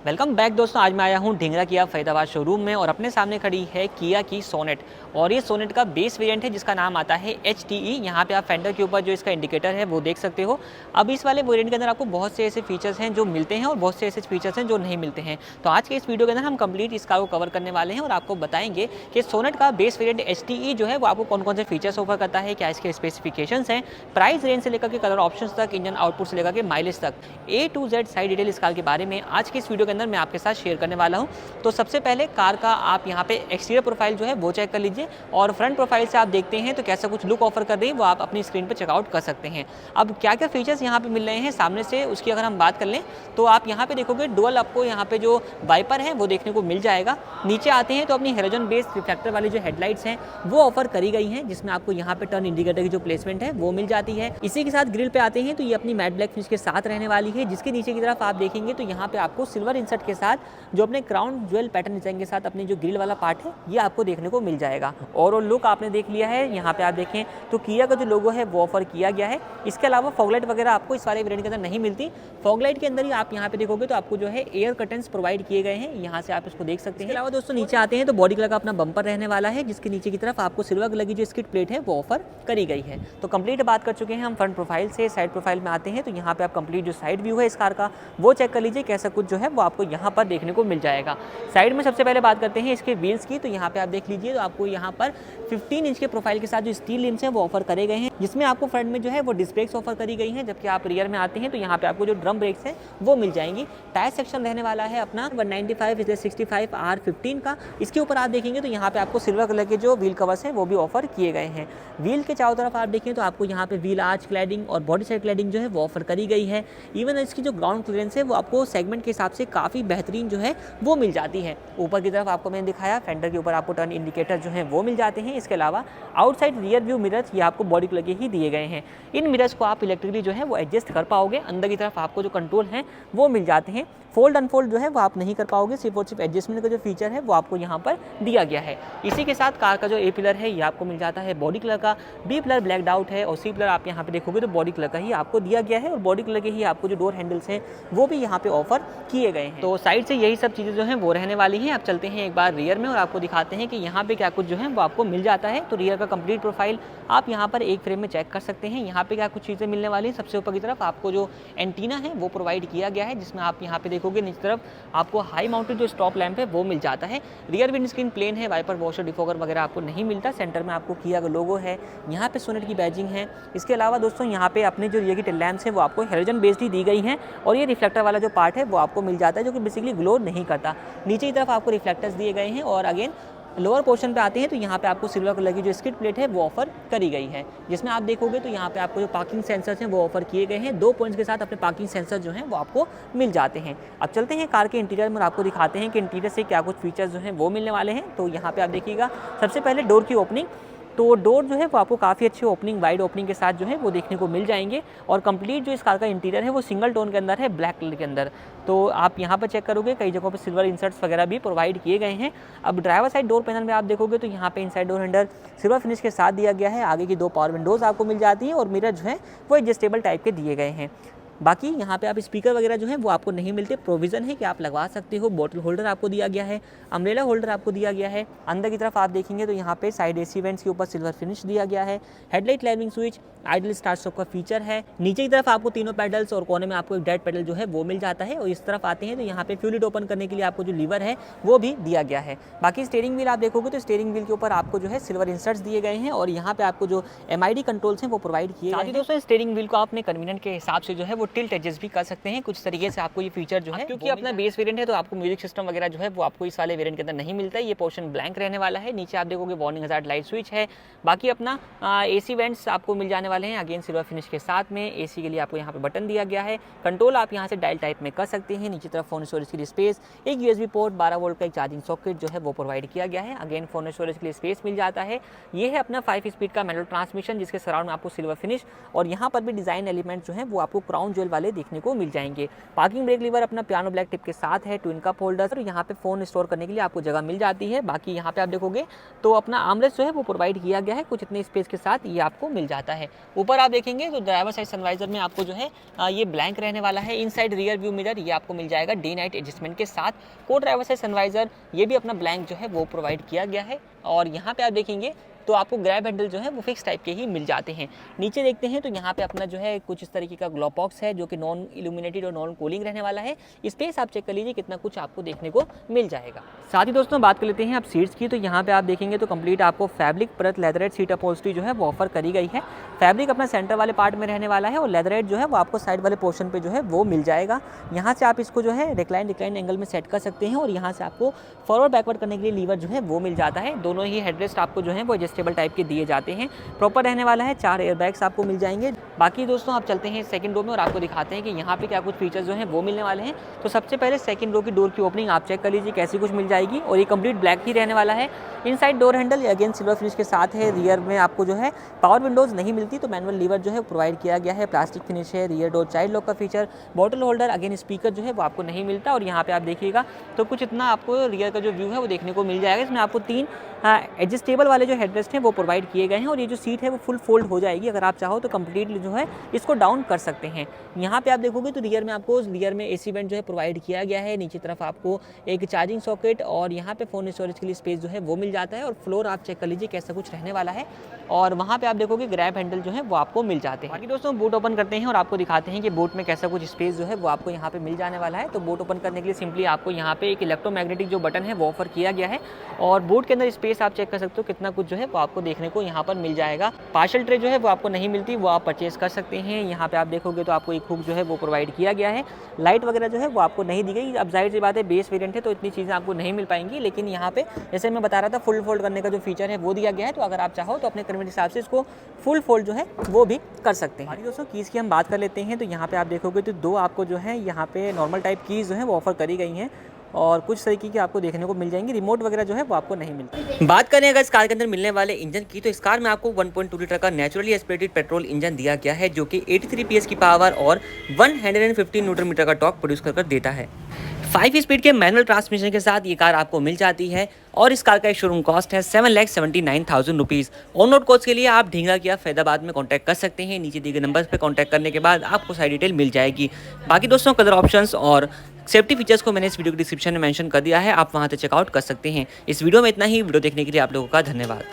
Welcome back दोस्तों। आज मैं आया हूँ ढिंगरा किया फरीदाबाद शोरूम में और अपने सामने खड़ी है किया की सोनेट। और ये सोनेट का बेस वेरिएंट है जिसका नाम आता है HTE। यहाँ पे आप फेंडर के ऊपर जो इसका इंडिकेटर है वो देख सकते हो। अब इस वाले वेरिएंट के अंदर आपको बहुत से ऐसे फीचर्स हैं जो मिलते हैं और बहुत से ऐसे फीचर्स हैं जो नहीं मिलते हैं। तो आज के इस वीडियो के अंदर हम कंप्लीट इस कार को कवर करने वाले हैं और आपको बताएंगे कि सोनेट का बेस वेरिएंट HTE जो है वो आपको कौन कौन से फीचर्स ऑफर करता है, क्या इसके स्पेसिफिकेशंस हैं, प्राइस रेंज से लेकर के कलर ऑप्शन तक, इंजन आउटपुट से लेकर के माइलेज तक, A to Z सारी डिटेल इस कार के बारे में आज के इस वीडियो के अंदर मैं आपके साथ शेयर करने वाला हूं। तो सबसे पहले कार का आप यहां पे एक्सटीरियर प्रोफाइल जो है वो चेक कर लीजिए और फ्रंट प्रोफाइल से आप देखते हैं तो कैसा कुछ लुक ऑफर कर रही है वो आप अपनी स्क्रीन पर चेकआउट कर सकते हैं। अब क्या क्या फीचर्स यहां पे मिल रहे हैं सामने से उसकी अगर हम बात कर लें तो आप यहां पे देखोगे डुअल आपको यहां पे जो वाइपर है वो देखने को मिल जाएगा। नीचे आते हैं तो अपनी हेलोजन बेस्ड रिफ्लेक्टर वाली जो हेडलाइट्स हैं वो ऑफर करी गई हैं, जिसमें आपको यहाँ पे टर्न इंडिकेटर की जो प्लेसमेंट है वो मिल जाती है। इसी के साथ ग्रिल पे आते हैं तो ये अपनी मैट ब्लैक फिनिश के साथ रहने वाली है, जिसके नीचे की तरफ आप देखेंगे तो यहाँ पे आपको सिल्वर इंसर्ट के साथ जो अपने क्राउन ज्वेल पैटर्न डिजाइन के साथ अपनी जो ग्रिल वाला पार्ट है ये आपको देखने को मिल जाएगा। ओवरऑल लुक आपने देख लिया है। यहाँ पे आप देखें तो किया का जो लोगो है वो ऑफर किया गया है। इसके अलावा फॉगलाइट वगैरह आपको इस वाले वेरिएंट के अंदर नहीं मिलती। फॉगलाइट के अंदर ही आप यहाँ पे देखोगे तो आपको जो है एयर कर्टन्स प्रोवाइड किए गए हैं, यहाँ से आप इसको देख सकते हैं। इसके अलावा दोस्तों नीचे आते हैं तो बॉडी कलर का अपना बम्पर रहने वाला है, जिसके नीचे की तरफ आपको सिल्वर कलर की जो स्किड प्लेट है वो ऑफर करी गई है। तो कंप्लीट बात कर चुके हैं हम फ्रंट प्रोफाइल से। साइड प्रोफाइल में आते हैं तो यहाँ पे आप कंप्लीट जो साइड व्यू है इस कार का वो चेक कर लीजिए, कैसा कुछ जो है वो आपको यहाँ पर देखने को मिल जाएगा। साइड में सबसे पहले बात करते हैं इसके व्हील्स की, तो यहाँ पे आप देख लीजिए तो आपको यहाँ पर 15 इंच के प्रोफाइल के साथ जो स्टील लिम्स हैं वो ऑफर करे गए हैं, जिसमें आपको फ्रंट में जो है वो डिस्क ब्रेक्स ऑफर करी गई हैं। जबकि आप रियर में आते हैं तो यहाँ पे आपको जो ड्रम ब्रेक्स हैं वो मिल जाएंगी। टायर सेक्शन रहने वाला है अपना 195/65 R15 का। इसके ऊपर आप देखेंगे तो यहाँ पे आपको सिल्वर कलर के जो व्हील कवर्स हैं वो भी ऑफर किए गए हैं। व्हील के चारों तरफ आप देखें तो आपको यहाँ पे व्हील आर्च क्लैडिंग और बॉडी साइड क्लैडिंग जो है वो ऑफर करी गई है। इवन इसकी जो ग्राउंड क्लियरेंस है वो आपको सेगमेंट के हिसाब से काफ़ी बेहतरीन जो है वो मिल जाती है। ऊपर की तरफ आपको मैंने दिखाया फेंडर के ऊपर आपको टर्न इंडिकेटर जो है वो मिल जाते हैं। इसके अलावा आउटसाइड रियर व्यू मिरर्स ये आपको बॉडी कलर के ही दिए गए हैं। इन मिरर्स को आप इलेक्ट्रिकली जो है वो एडजस्ट कर पाओगे। अंदर की तरफ आपको जो कंट्रोल हैं वो मिल जाते हैं। फोल्ड अनफोल्ड जो है वो आप नहीं कर पाओगे, सिर्फ और सिर्फ एडजस्टमेंट का जो फीचर है वो आपको यहाँ पर दिया गया है। इसी के साथ कार का जो A पिलर है ये आपको मिल जाता है बॉडी कलर का। B पिलर ब्लैक आउट है और C पिलर आप यहाँ पे देखोगे तो बॉडी कलर का ही आपको दिया गया है और बॉडी कलर के ही आपको जो डोर हैंडल्स हैं वो भी यहाँ पे ऑफर किए गए हैं। तो साइड से यही सब चीज़ें जो हैं वो रहने वाली हैं। आप चलते हैं एक बार रियर में और आपको दिखाते हैं कि यहाँ पे क्या कुछ जो है वो आपको मिल जाता है। तो रियर का कंप्लीट प्रोफाइल आप यहाँ पर एक फ्रेम में चेक कर सकते हैं। यहाँ पे क्या कुछ चीज़ें मिलने वाली हैं। सबसे ऊपर की तरफ आपको जो एंटीना है वो प्रोवाइड किया गया है, जिसमें आप यहाँ पे देखोगे नीचे तरफ आपको हाई माउंटेड जो स्टॉप लैंप है वो मिल जाता है। रियर विंड स्क्रीन प्लेन है, वाइपर वॉशर डिफोगर वगैरह आपको नहीं मिलता। सेंटर में आपको किया का लोगो है, यहाँ पे सोनेट की बैजिंग है। इसके अलावा दोस्तों यहाँ पे अपने जो रियर की टेल लैंप्स है वो आपको हेलोजन बेस्ड ही दी गई हैं और ये रिफ्लेक्टर वाला जो पार्ट है वो आपको मिल जाता है, जो कि बेसिकली ग्लो नहीं करता। नीचे की तरफ आपको रिफ्लेक्टर्स दिए गए हैं और अगेन लोअर पोर्शन पे आते हैं तो यहाँ पे आपको सिल्वर कलर की जो स्किड प्लेट है वो ऑफर करी गई है, जिसमें आप देखोगे तो यहाँ पे आपको जो पार्किंग सेंसर्स हैं वो ऑफर किए गए हैं। 2 पॉइंट्स के साथ अपने पार्किंग सेंसर जो हैं वो आपको मिल जाते हैं। अब चलते हैं कार के इंटीरियर में और आपको दिखाते हैं कि इंटीरियर से क्या कुछ फीचर्स जो हैं वो मिलने वाले हैं। तो यहाँ पे आप देखिएगा सबसे पहले डोर की ओपनिंग, तो डोर जो है वो आपको काफ़ी अच्छी ओपनिंग वाइड ओपनिंग के साथ जो है वो देखने को मिल जाएंगे। और कंप्लीट जो इस कार का इंटीरियर है वो सिंगल टोन के अंदर है, ब्लैक कलर के अंदर। तो आप यहाँ पर चेक करोगे कई जगहों पे सिल्वर इंसर्ट्स वगैरह भी प्रोवाइड किए गए हैं। अब ड्राइवर साइड डोर पैनल में आप देखोगे तो यहाँ पे inside door handle silver finish के साथ दिया गया है। आगे की 2 पावर विंडोज़ आपको मिल जाती है और मिरर जो है वो एडजस्टेबल टाइप के दिए गए हैं। बाकी यहाँ पे आप स्पीकर वगैरह जो है वो आपको नहीं मिलते। प्रोविज़न है कि आप लगवा सकते हो। बॉटल होल्डर आपको दिया गया है, अम्ब्रेला होल्डर आपको दिया गया है। अंदर की तरफ आप देखेंगे तो यहाँ पे साइड AC वेंट्स के ऊपर सिल्वर फिनिश दिया गया है। Headlight landing switch, idle start stop का फीचर है। नीचे की तरफ आपको तीनों पैडल्स और कोने में आपको एक डेड पैडल जो है वो मिल जाता है। और इस तरफ आते हैं तो यहाँ पे फ्यूल लिड ओपन करने के लिए आपको जो लीवर है वो भी दिया गया है। बाकी स्टीयरिंग व्हील आप देखोगे तो स्टीयरिंग व्हील के ऊपर आपको जो है सिल्वर इंसर्ट्स दिए गए हैं और यहाँ पे आपको जो MID कंट्रोल्स हैं वो प्रोवाइड किए गए हैं। दोस्तों स्टीयरिंग व्हील को आप अपने कन्वीनियंट के हिसाब से जो है वो टिल्ट एडजस्ट भी कर सकते हैं कुछ तरीके से। आपको ये फीचर जो है क्योंकि अपना बेस वेरिएंट है तो आपको म्यूजिक सिस्टम वगैरह जो है वो आपको इस वाले वेरिएंट के अंदर नहीं मिलता है। ये पोर्शन ब्लैंक रहने वाला है। नीचे आप देखोगे वार्निंग हजार्ड लाइट स्विच है। बाकी अपना AC वेंट्स आपको मिल जाने वाले हैं अगेन सिल्वर फिनिश के साथ में। AC के लिए आपको यहाँ पे बटन दिया गया है। कंट्रोल आप यहाँ से डायल टाइप में कर सकते हैं। नीचे तरफ फोन स्टोरेज के लिए स्पेस, एक USB पोर्ट, 12 वोल्ट का एक चार्जिंग सॉकेट जो है वो प्रोवाइड किया गया है। अगेन फोन स्टोरेज के लिए स्पेस मिल जाता है। ये है अपना 5 स्पीड का मैनुअल ट्रांसमिशन, जिसके सराउंड में आपको सिल्वर फिनिश और यहाँ पर भी डिजाइन एलिमेंट जो है वो आपको क्राउन मैनुअल वाले देखने को मिल जाएंगे। पार्किंग ब्रेक लीवर अपना पियानो ब्लैक टिप के साथ है, ट्विन कप होल्डर और यहाँ पे फ़ोन स्टोर करने के लिए आपको जगह मिल जाती है। बाकी यहाँ पे आप देखोगे तो अपना आर्मरेस्ट जो है वो प्रोवाइड किया गया है, कुछ इतने स्पेस के साथ ये आपको मिल जाता है। ऊपर आप देखेंगे तो ड्राइवर साइड सनवाइजर में आपको जो है ये ब्लैंक रहने वाला है। इनसाइड रियर व्यू मिरर ये आपको मिल जाएगा डे नाइट एडजस्टमेंट के साथ। को ड्राइवर साइड सनवाइजर ये भी अपना ब्लैंक जो है वो प्रोवाइड किया गया है। और यहाँ पे आप देखेंगे तो आपको ग्रैब हैंडल जो है वो फिक्स टाइप के ही मिल जाते हैं। नीचे देखते हैं तो यहाँ पे अपना जो है कुछ इस तरीके का ग्लोव बॉक्स है जो कि नॉन इल्यूमिनेटेड और नॉन कूलिंग रहने वाला है। स्पेस आप चेक कर लीजिए कितना कुछ आपको देखने को मिल जाएगा। साथ ही दोस्तों बात कर लेते हैं आप सीट्स की, तो यहाँ पे आप देखेंगे तो कंप्लीट आपको फैब्रिक परत लेदरेट सीट अपहोल्स्ट्री जो है वो ऑफर करी गई है। फैब्रिक अपना सेंटर वाले पार्ट में रहने वाला है और लेदरेट जो है वो आपको साइड वाले पोर्शन पे जो है वो मिल जाएगा। यहाँ से आप इसको जो है रिक्लाइन एंगल में सेट कर सकते हैं और यहाँ से आपको फॉरवर्ड बैकवर्ड करने के लिए लीवर जो है वो मिल जाता है। दोनों ही हेडरेस्ट आपको जो है वो एडजस्टेबल टाइप के दिए जाते हैं। प्रॉपर रहने वाला है, 4 एयरबैग्स आपको मिल जाएंगे। बाकी दोस्तों आप चलते हैं सेकंड रो में और आपको दिखाते हैं कि यहाँ पे क्या कुछ फीचर्स जो हैं वो मिलने वाले हैं। तो सबसे पहले सेकंड रो की डोर की ओपनिंग आप चेक कर लीजिए कैसी कुछ मिल जाएगी और ये कंप्लीट ब्लैक ही रहने वाला है। Inside door handle again silver finish के साथ है। रियर में आपको जो है पावर विंडोज नहीं मिलती तो मैनुअल लीवर जो है प्रोवाइड किया गया है। प्लास्टिक फिनिश है। रियर डोर चाइल्ड लॉक का feature, bottle holder, again speaker जो है वो आपको नहीं मिलता। और यहाँ पे आप देखिएगा तो कुछ इतना आपको रियर का जो व्यू है वो देखने को मिल जाएगा। इसमें आपको 3 एडजस्टेबल वाले जो हेडरेस्ट हैं वो प्रोवाइड किए गए हैं और ये जो सीट है वो फुल फोल्ड हो जाएगी। अगर आप चाहो तो कंप्लीटली जो है इसको डाउन कर सकते हैं। यहाँ पे आप देखोगे तो रियर में आपको रियर में एसी वेंट जो है प्रोवाइड किया गया है। नीचे तरफ आपको एक चार्जिंग सॉकेट और यहाँ पे फ़ोन स्टोरेज के लिए स्पेस जो है वो मिल जाता है। और फ्लोर आप चेक कर लीजिए कैसा कुछ रहने वाला है। और वहाँ पे आप देखोगे ग्रैब हैंडल जो है वो आपको मिल जाते हैं। बाकी दोस्तों बूट ओपन करते हैं और आपको दिखाते हैं कि बूट में कैसा कुछ स्पेस जो है वो आपको यहाँ पे मिल जाने वाला है। तो बूट ओपन करने के लिए सिंपली आपको यहाँ पे एक इलेक्ट्रोमैग्नेटिक जो बटन है वो ऑफर किया गया है और बूट के अंदर स्पेस आप चेक कर सकते हो कितना कुछ जो है वो आपको देखने को यहाँ पर मिल जाएगा। पार्शल ट्रे जो है वो आपको नहीं मिलती, वो आप परचेज कर सकते हैं। यहाँ पे आप देखोगे तो आपको एक हुक जो है वो प्रोवाइड किया गया है। लाइट वगैरह जो है वो आपको नहीं दी गई। अब जाहिर सी बात है बेस वेरिएंट है तो इतनी चीज़ें आपको नहीं मिल पाएंगी, लेकिन यहाँ पे जैसे मैं बता रहा था फुल फोल्ड करने का जो फीचर है वो दिया गया है। तो अगर आप चाहो तो अपने कन्वीनियंस हिसाब से इसको फुल फोल्ड जो है वो भी कर सकते हैं। बाकी दोस्तों कीज़ की हम बात कर लेते हैं तो यहाँ पे आप देखोगे तो 2 आपको जो है यहाँ पे नॉर्मल टाइप कीज़ जो है वो ऑफर करी गई हैं और कुछ तरीके की आपको देखने को मिल जाएंगी। रिमोट वगैरह जो है वो आपको नहीं मिलती। बात करें अगर इस कार के अंदर मिलने वाले इंजन की, तो इस कार में आपको 1.2 लीटर का नेचुरली एस्पिरेटेड पेट्रोल इंजन दिया गया है जो कि 83 PS की पावर और 115 न्यूटन मीटर का टॉर्क प्रोड्यूस कर देता है। 5 स्पीड के मैनुअल ट्रांसमिशन के साथ ये कार आपको मिल जाती है और इस कार का शोरूम कॉस्ट है 7,79,000 रुपीज़। ऑन रोड कॉस्ट के लिए आप ढींगरा किया फैदाबाद में कांटेक्ट कर सकते हैं। नीचे दिए गए नंबर्स पे कांटेक्ट करने के बाद आपको सारी डिटेल मिल जाएगी। बाकी दोस्तों कलर ऑप्शंस और सेफ्टी फीचर्स को मैंने इस वीडियो के डिस्क्रिप्शन में मेंशन कर दिया है, आप वहां से चेकआउट कर सकते हैं। इस वीडियो में इतना ही। वीडियो देखने के लिए आप लोगों का धन्यवाद।